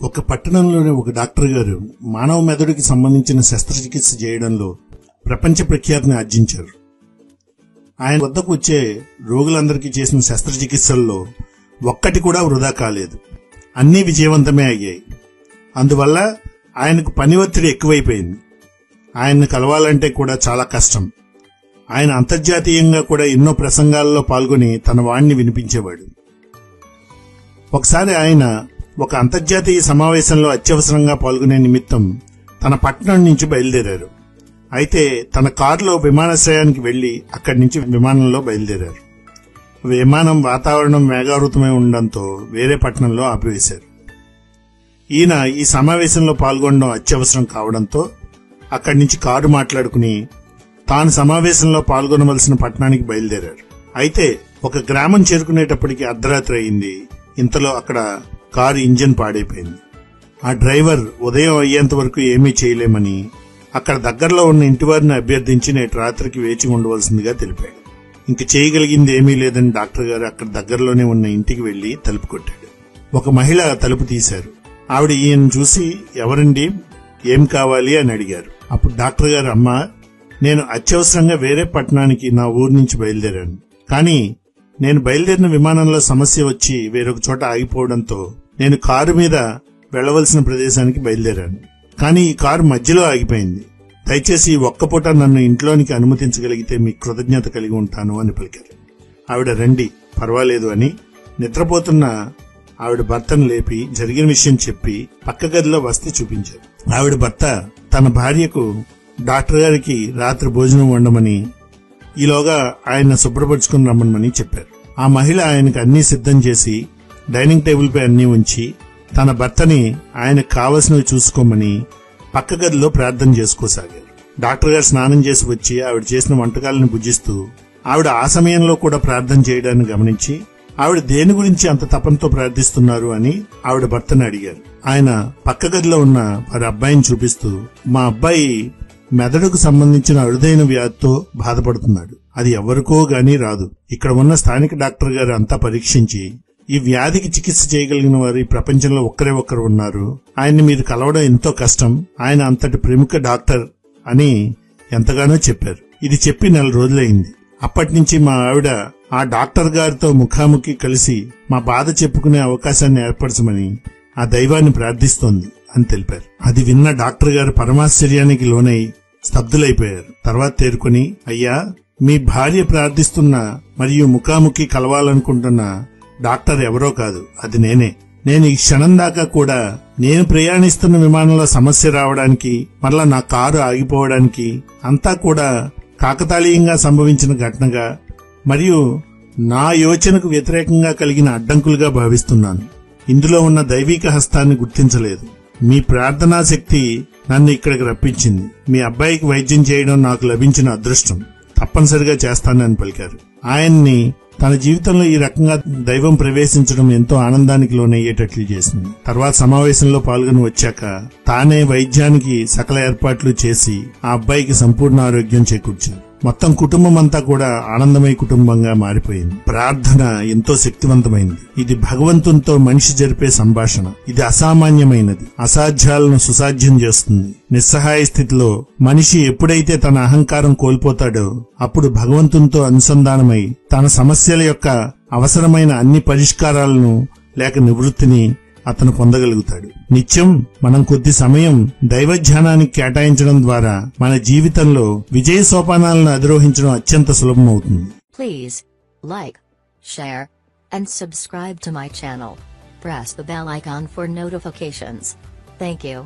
ఒక పట్టణంలోని ఒక డాక్టర్ గారు మానవ మెదడుకి సంబంధించిన శస్త్రచికిత్స చేయడంలో ప్రపంచ ప్రఖ్యాతిని ఆర్జించారు. ఆయన వద్దకు వచ్చే రోగులందరికీ చేసిన శస్త్రచికిత్సల్లో ఒక్కటి కూడా వృధా కాలేదు. అన్నీ విజయవంతమే అయ్యాయి. అందువల్ల ఆయనకు పని ఒత్తిడి ఎక్కువైపోయింది. ఆయన్ని కలవాలంటే కూడా చాలా కష్టం. ఆయన అంతర్జాతీయంగా కూడా ఎన్నో ప్రసంగాల్లో పాల్గొని తన వాణ్ణి వినిపించేవాడు. ఒకసారి ఆయన ఒక అంతర్జాతీయ సమావేశంలో అత్యవసరంగా పాల్గొనే నిమిత్తం తన పట్టణం నుంచి బయలుదేరారు. అయితే తన కారులో విమానాశ్రయానికి వెళ్లి అక్కడి నుంచి విమానంలో బయలుదేరారు. విమానం వాతావరణం మేఘావృతమై ఉండడంతో వేరే పట్టణంలో ఆపివేశారు. ఈయన ఈ సమావేశంలో పాల్గొనడం అత్యవసరం కావడంతో అక్కడి నుంచి కారు మాట్లాడుకుని తాను సమావేశంలో పాల్గొనవలసిన పట్టణానికి బయలుదేరారు. అయితే ఒక గ్రామం చేరుకునేటప్పటికి అర్ధరాత్రి అయింది. ఇంతలో అక్కడ కారు ఇంజిన్ పాడైపోయింది. ఆ డ్రైవర్ ఉదయం అయ్యేంత వరకు ఏమీ చేయలేమని అక్కడ దగ్గరలో ఉన్న ఇంటివారిని అభ్యర్థించి నేటి రాత్రికి వేచి ఉండవలసిందిగా తెలిపాడు. ఇంక చేయగలిగింది ఏమీ లేదని డాక్టర్ గారు అక్కడ దగ్గరలోనే ఉన్న ఇంటికి వెళ్లి తలుపు కొట్టాడు. ఒక మహిళ తలుపు తీశారు. ఆవిడ ఈయన చూసి, ఎవరండి, ఏం కావాలి అని అడిగారు. అప్పుడు డాక్టర్ గారు, అమ్మా, నేను అత్యవసరంగా వేరే పట్టణానికి నా ఊరు నుంచి బయలుదేరాను. కానీ నేను బయలుదేరిన విమానంలో సమస్య వచ్చి వేరొక చోట ఆగిపోవడంతో నేను కారు మీద వెళ్లవలసిన ప్రదేశానికి బయలుదేరాను. కానీ ఈ కారు మధ్యలో ఆగిపోయింది. దయచేసి ఈ ఒక్కపూట నన్ను ఇంట్లోనికి అనుమతించగలిగితే మీకు కృతజ్ఞత కలిగి ఉంటాను అని పలికారు. ఆవిడ, రండి, పర్వాలేదు అని నిద్రపోతున్న ఆవిడ భర్తను లేపి జరిగిన విషయం చెప్పి పక్క గదిలో వస్తీ చూపించారు. ఆవిడ భర్త తన భార్యకు డాక్టర్ గారికి రాత్రి భోజనం వండమని, ఈలోగా ఆయన శుభ్రపరుచుకుని రమ్మని చెప్పారు. ఆ మహిళ ఆయనకు అన్నీ సిద్ధం చేసి డైనింగ్ టేబుల్ పై అన్నీ ఉంచి తన భర్తని ఆయనకు కావలసినవి చూసుకోమని పక్క గదిలో ప్రార్థన చేసుకోసాగారు. డాక్టర్ గారు స్నానం చేసి వచ్చి ఆవిడ చేసిన వంటకాలను భుజిస్తూ ఆవిడ ఆ సమయంలో కూడా ప్రార్థన చేయడాన్ని గమనించి ఆవిడ దేని గురించి అంత తపంతో ప్రార్థిస్తున్నారు అని ఆవిడ భర్తని అడిగారు. ఆయన పక్క గదిలో ఉన్న వారి అబ్బాయిని చూపిస్తూ, మా అబ్బాయి మెదడుకు సంబంధించిన అరుదైన వ్యాధితో బాధపడుతున్నాడు. అది ఎవరికో గానీ రాదు. ఇక్కడ ఉన్న స్థానిక డాక్టర్ గారు అంతా పరీక్షించి ఈ వ్యాధికి చికిత్స చేయగలిగిన వారు ఈ ప్రపంచంలో ఒక్కరే ఒక్కరు ఉన్నారు. ఆయన్ని మీరు కలవడం ఎంతో కష్టం. ఆయన అంతటి ప్రముఖ డాక్టర్ అని ఎంతగానో చెప్పారు. ఇది చెప్పి 4 రోజులైంది. అప్పటి నుంచి మా ఆవిడ ఆ డాక్టర్ గారితో ముఖాముఖి కలిసి మా బాధ చెప్పుకునే అవకాశాన్ని ఏర్పరచమని ఆ దైవాన్ని ప్రార్థిస్తోంది అని తెలిపారు. అది విన్న డాక్టర్ గారు పరమాశ్చర్యానికి లోనై స్తబ్దులైపోయారు. తర్వాత తేరుకుని, అయ్యా, మీ భార్య ప్రార్థిస్తున్న మరియు ముఖాముఖి కలవాలనుకుంటున్న డాక్టర్ ఎవరో కాదు, అది నేనే. నేను ఈ క్షణం దాకా కూడా నేను ప్రయాణిస్తున్న విమానంలో సమస్య రావడానికి, మరలా నా కారు ఆగిపోవడానికి అంతా కూడా కాకతాళీయంగా సంభవించిన ఘటనగా మరియు నా యోచనకు వ్యతిరేకంగా కలిగిన అడ్డంకులుగా భావిస్తున్నాను. ఇందులో ఉన్న దైవిక హస్తాన్ని గుర్తించలేదు. మీ ప్రార్థనా శక్తి నన్ను ఇక్కడికి రప్పించింది. మీ అబ్బాయికి వైద్యం చేయడం నాకు లభించిన అదృష్టం. తప్పనిసరిగా చేస్తానని పలికారు. ఆయన్ని తన జీవితంలో ఈ రకంగా దైవం ప్రవేశించడం ఎంతో ఆనందానికి లోనయ్యేటట్లు చేసింది. తర్వాత సమావేశంలో పాల్గొని వచ్చాక తానే వైద్యానికి సకల ఏర్పాట్లు చేసి ఆ అబ్బాయికి సంపూర్ణ ఆరోగ్యం చేకూర్చారు. మొత్తం కుటుంబం అంతా కూడా ఆనందమయ కుటుంబంగా మారిపోయింది. ప్రార్థన ఎంతో శక్తివంతమైంది. ఇది భగవంతునితో మనిషి జరిపే సంభాషణ. ఇది అసామాన్యమైనది. అసాధ్యాలను సుసాధ్యం చేస్తుంది. నిస్సహాయ స్థితిలో మనిషి ఎప్పుడైతే తన అహంకారం కోల్పోతాడో అప్పుడు భగవంతునితో అనుసంధానమై తన సమస్యల యొక్క అవసరమైన అన్ని పరిష్కారాలను లేక నివృత్తిని అతను పొందగలుగుతాడు. నిత్యం మనం కొద్ది సమయం దైవధ్యానానికి కేటాయించడం ద్వారా మన జీవితంలో విజయ సోపానాలను అధిరోహించడం అత్యంత సులభమవుతుంది. Please like, share, and subscribe to my channel. Press the bell icon for notifications. Thank you.